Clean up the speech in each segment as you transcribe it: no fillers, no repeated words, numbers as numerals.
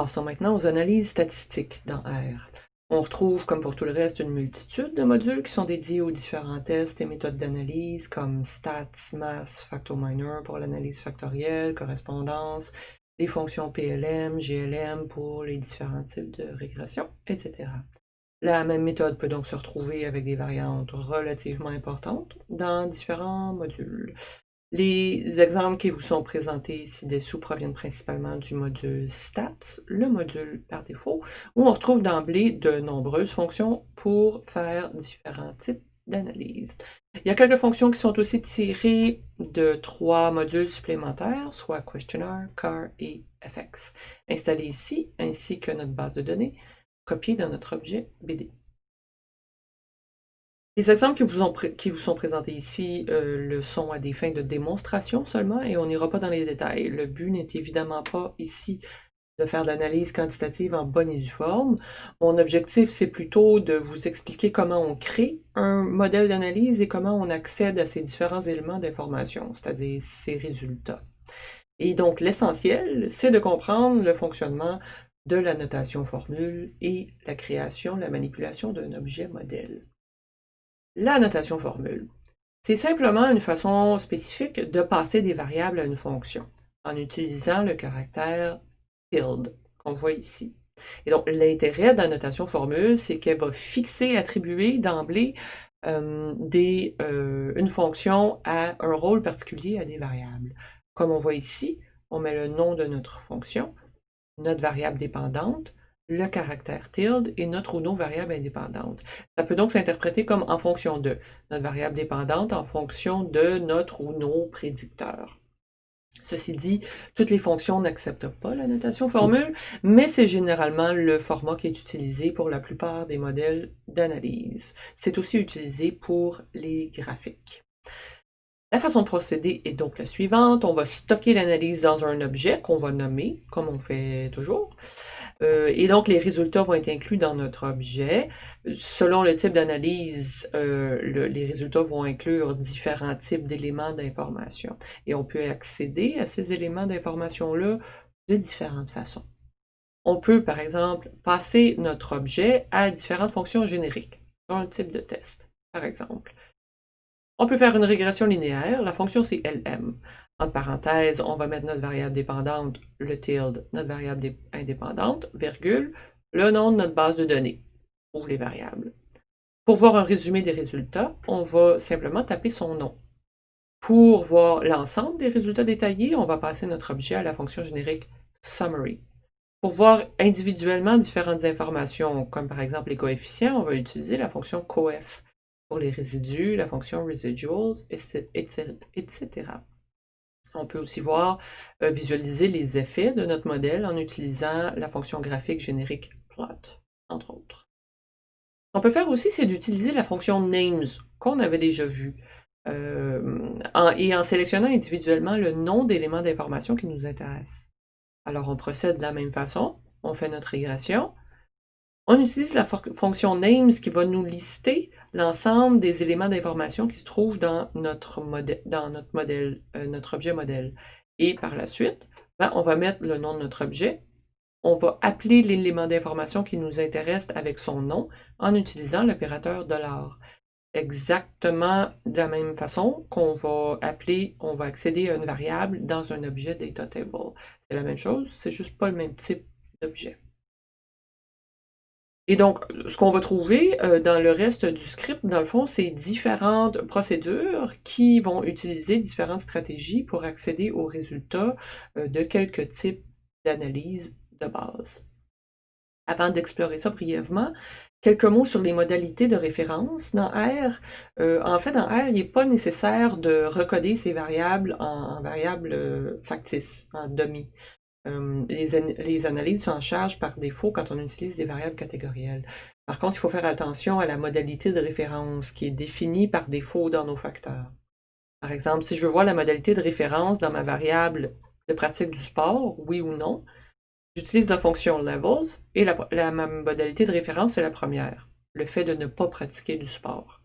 Passons maintenant aux analyses statistiques dans R. On retrouve, comme pour tout le reste, une multitude de modules qui sont dédiés aux différents tests et méthodes d'analyse comme stats, mass, factor-minor pour l'analyse factorielle, correspondance, les fonctions PLM, GLM pour les différents types de régression, etc. La même méthode peut donc se retrouver avec des variantes relativement importantes dans différents modules. Les exemples qui vous sont présentés ci-dessous proviennent principalement du module Stats, le module par défaut, où on retrouve d'emblée de nombreuses fonctions pour faire différents types d'analyse. Il y a quelques fonctions qui sont aussi tirées de 3 modules supplémentaires, soit Questionnaire, Car et FX, installés ici, ainsi que notre base de données, copiée dans notre objet BD. Les exemples qui vous sont présentés ici le sont à des fins de démonstration seulement et on n'ira pas dans les détails. Le but n'est évidemment pas ici de faire de l'analyse quantitative en bonne et due forme. Mon objectif, c'est plutôt de vous expliquer comment on crée un modèle d'analyse et comment on accède à ces différents éléments d'information, c'est-à-dire ces résultats. Et donc, l'essentiel, c'est de comprendre le fonctionnement de la notation formule et la création, la manipulation d'un objet modèle. La notation formule. C'est simplement une façon spécifique de passer des variables à une fonction, en utilisant le caractère tilde, qu'on voit ici. Et donc, l'intérêt de la notation formule, c'est qu'elle va fixer, attribuer d'emblée une fonction à un rôle particulier à des variables. Comme on voit ici, on met le nom de notre fonction, notre variable dépendante, le caractère tilde et notre ou nos variables indépendantes. Ça peut donc s'interpréter comme en fonction de notre variable dépendante, en fonction de notre ou nos prédicteurs. Ceci dit, toutes les fonctions n'acceptent pas la notation formule, mais c'est généralement le format qui est utilisé pour la plupart des modèles d'analyse. C'est aussi utilisé pour les graphiques. La façon de procéder est donc la suivante. On va stocker l'analyse dans un objet qu'on va nommer, comme on fait toujours. Et donc, les résultats vont être inclus dans notre objet. Selon le type d'analyse, les résultats vont inclure différents types d'éléments d'information. Et on peut accéder à ces éléments d'information-là de différentes façons. On peut, par exemple, passer notre objet à différentes fonctions génériques, dans le type de test, par exemple. On peut faire une régression linéaire. La fonction, c'est LM. Entre parenthèses, on va mettre notre variable dépendante, le tilde, notre variable indépendante, virgule, le nom de notre base de données, ou les variables. Pour voir un résumé des résultats, on va simplement taper son nom. Pour voir l'ensemble des résultats détaillés, on va passer notre objet à la fonction générique summary. Pour voir individuellement différentes informations, comme par exemple les coefficients, on va utiliser la fonction coef. Pour les résidus, la fonction residuals, etc. On peut aussi voir, visualiser les effets de notre modèle en utilisant la fonction graphique générique plot, entre autres. Ce qu'on peut faire aussi, c'est d'utiliser la fonction names, qu'on avait déjà vue, et en sélectionnant individuellement le nom d'éléments d'information qui nous intéressent. Alors, on procède de la même façon, on fait notre régression. On utilise la fonction names qui va nous lister l'ensemble des éléments d'information qui se trouvent dans notre objet modèle. Et par la suite, on va mettre le nom de notre objet. On va appeler l'élément d'information qui nous intéresse avec son nom en utilisant l'opérateur $. Exactement de la même façon qu'on va accéder à une variable dans un objet data table. C'est la même chose, c'est juste pas le même type d'objet. Et donc, ce qu'on va trouver dans le reste du script, dans le fond, c'est différentes procédures qui vont utiliser différentes stratégies pour accéder aux résultats de quelques types d'analyse de base. Avant d'explorer ça brièvement, quelques mots sur les modalités de référence dans R. En fait, dans R, il n'est pas nécessaire de recoder ces variables en variables factices, en dummy. Les analyses sont en charge par défaut quand on utilise des variables catégorielles. Par contre, il faut faire attention à la modalité de référence qui est définie par défaut dans nos facteurs. Par exemple, si je veux voir la modalité de référence dans ma variable de pratique du sport, oui ou non, j'utilise la fonction levels et ma modalité de référence, c'est la première, le fait de ne pas pratiquer du sport.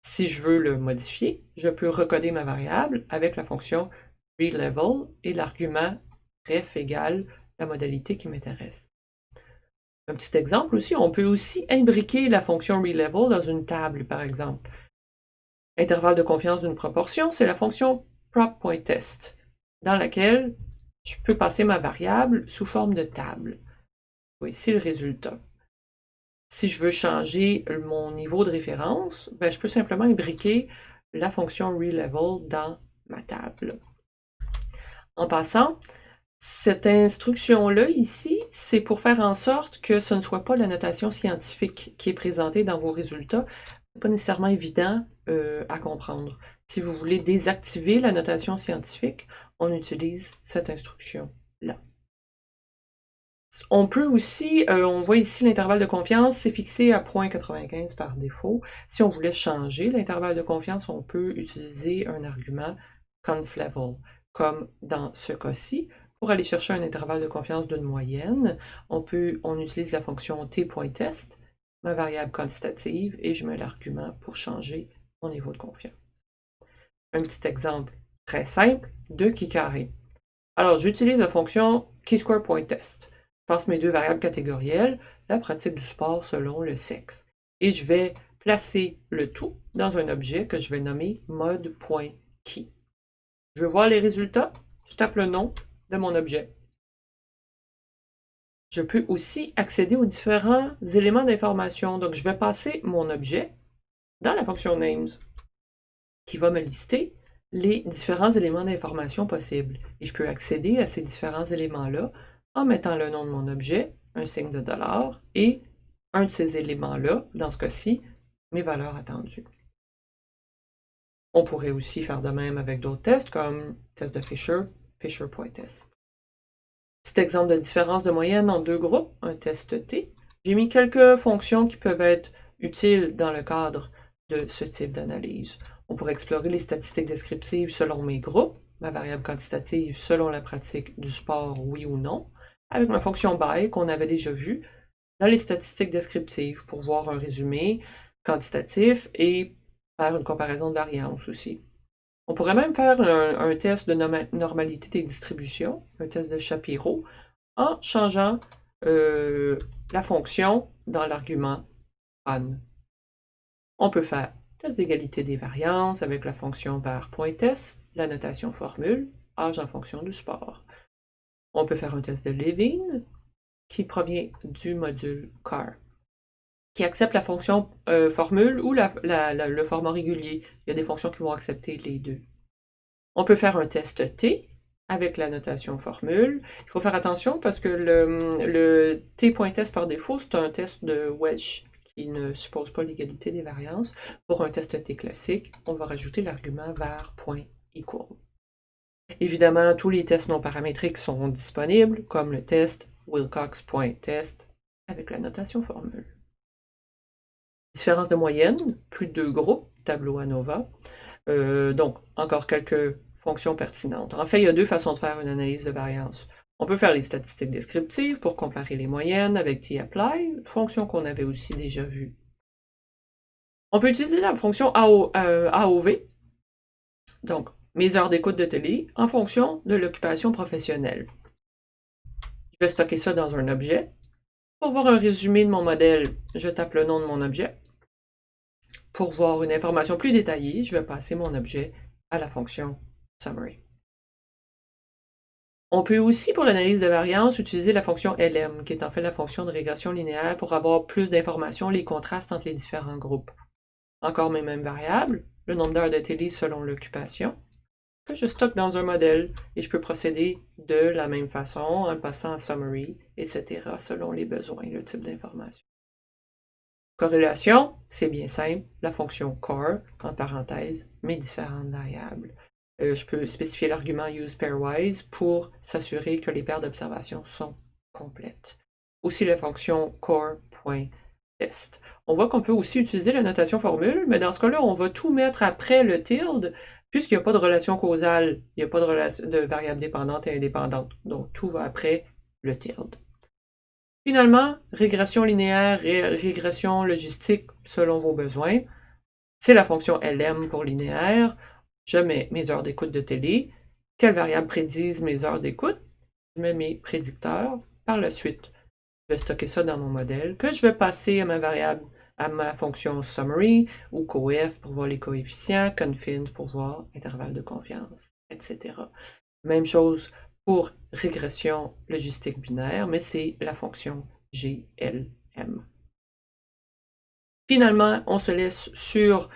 Si je veux le modifier, je peux recoder ma variable avec la fonction relevel et l'argument ref égale la modalité qui m'intéresse. Un petit exemple aussi, on peut aussi imbriquer la fonction reLevel dans une table, par exemple. Intervalle de confiance d'une proportion, c'est la fonction prop.test, dans laquelle je peux passer ma variable sous forme de table. Voici le résultat. Si je veux changer mon niveau de référence, ben, je peux simplement imbriquer la fonction reLevel dans ma table. En passant, cette instruction-là ici, c'est pour faire en sorte que ce ne soit pas la notation scientifique qui est présentée dans vos résultats. Ce n'est pas nécessairement évident à comprendre. Si vous voulez désactiver la notation scientifique, on utilise cette instruction-là. On peut aussi, on voit ici l'intervalle de confiance, c'est fixé à 0.95 par défaut. Si on voulait changer l'intervalle de confiance, on peut utiliser un argument conf_level, comme dans ce cas-ci. Pour aller chercher un intervalle de confiance d'une moyenne, on utilise la fonction t.test, ma variable quantitative, et je mets l'argument pour changer mon niveau de confiance. Un petit exemple très simple, 2 qui carré. Alors, j'utilise la fonction keysquare.test. Je passe mes deux variables catégorielles, la pratique du sport selon le sexe. Et je vais placer le tout dans un objet que je vais nommer mode.key. Je veux voir les résultats, je tape le nom de mon objet. Je peux aussi accéder aux différents éléments d'information. Donc, je vais passer mon objet dans la fonction names, qui va me lister les différents éléments d'information possibles. Et je peux accéder à ces différents éléments-là en mettant le nom de mon objet, un signe de $, et un de ces éléments-là, dans ce cas-ci, mes valeurs attendues. On pourrait aussi faire de même avec d'autres tests, comme test de Fisher, Fisher.test. Petit exemple de différence de moyenne en deux groupes, un test T. J'ai mis quelques fonctions qui peuvent être utiles dans le cadre de ce type d'analyse. On pourrait explorer les statistiques descriptives selon mes groupes, ma variable quantitative selon la pratique du sport, oui ou non, avec ma fonction by qu'on avait déjà vue dans les statistiques descriptives pour voir un résumé quantitatif et faire une comparaison de variance aussi. On pourrait même faire un test de normalité des distributions, un test de Shapiro, en changeant la fonction dans l'argument on. On peut faire test d'égalité des variances avec la fonction var.test, la notation formule, âge en fonction du sport. On peut faire un test de Levin qui provient du module CAR, qui accepte la fonction formule ou le format régulier. Il y a des fonctions qui vont accepter les deux. On peut faire un test T avec la notation formule. Il faut faire attention parce que le T.test par défaut, c'est un test de Welch qui ne suppose pas l'égalité des variances. Pour un test T classique, on va rajouter l'argument var.equal. Évidemment, tous les tests non paramétriques sont disponibles, comme le test Wilcox.test avec la notation formule. Différence de moyenne, plus de deux groupes, tableau ANOVA. Donc, encore quelques fonctions pertinentes. En fait, il y a deux façons de faire une analyse de variance. On peut faire les statistiques descriptives pour comparer les moyennes avec tapply, fonction qu'on avait aussi déjà vue. On peut utiliser la fonction AOV, donc mes heures d'écoute de télé, en fonction de l'occupation professionnelle. Je vais stocker ça dans un objet. Pour voir un résumé de mon modèle, je tape le nom de mon objet. Pour voir une information plus détaillée, je vais passer mon objet à la fonction summary. On peut aussi, pour l'analyse de variance, utiliser la fonction LM, qui est en fait la fonction de régression linéaire pour avoir plus d'informations, les contrastes entre les différents groupes. Encore mes mêmes variables, le nombre d'heures de télé selon l'occupation, que je stocke dans un modèle et je peux procéder de la même façon en passant à summary, etc. selon les besoins et le type d'information. Corrélation, c'est bien simple, la fonction core, en parenthèse, mes différentes variables. Je peux spécifier l'argument usePairwise pour s'assurer que les paires d'observation sont complètes. Aussi la fonction core.test. On voit qu'on peut aussi utiliser la notation formule, mais dans ce cas-là, on va tout mettre après le tilde, puisqu'il n'y a pas de relation causale, il n'y a pas de variable dépendante et indépendante. Donc tout va après le tilde. Finalement, régression linéaire et régression logistique selon vos besoins. C'est la fonction LM pour linéaire. Je mets mes heures d'écoute de télé. Quelles variables prédisent mes heures d'écoute? je mets mes prédicteurs. Par la suite, je vais stocker ça dans mon modèle, que je vais passer à ma variable, à ma fonction summary, ou coef pour voir les coefficients, confidence pour voir intervalle de confiance, etc. Même chose pour régression logistique binaire, mais c'est la fonction GLM. Finalement, on se laisse sur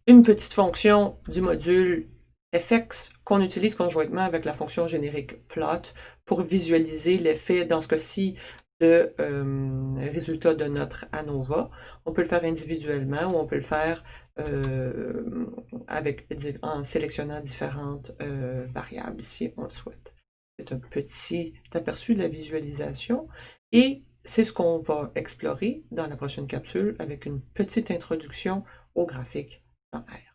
une petite fonction du module fx qu'on utilise conjointement avec la fonction générique plot pour visualiser l'effet, dans ce cas-ci, de résultat de notre ANOVA. On peut le faire individuellement ou on peut le faire en sélectionnant différentes variables si on le souhaite. C'est un petit aperçu de la visualisation et c'est ce qu'on va explorer dans la prochaine capsule avec une petite introduction au graphique en R.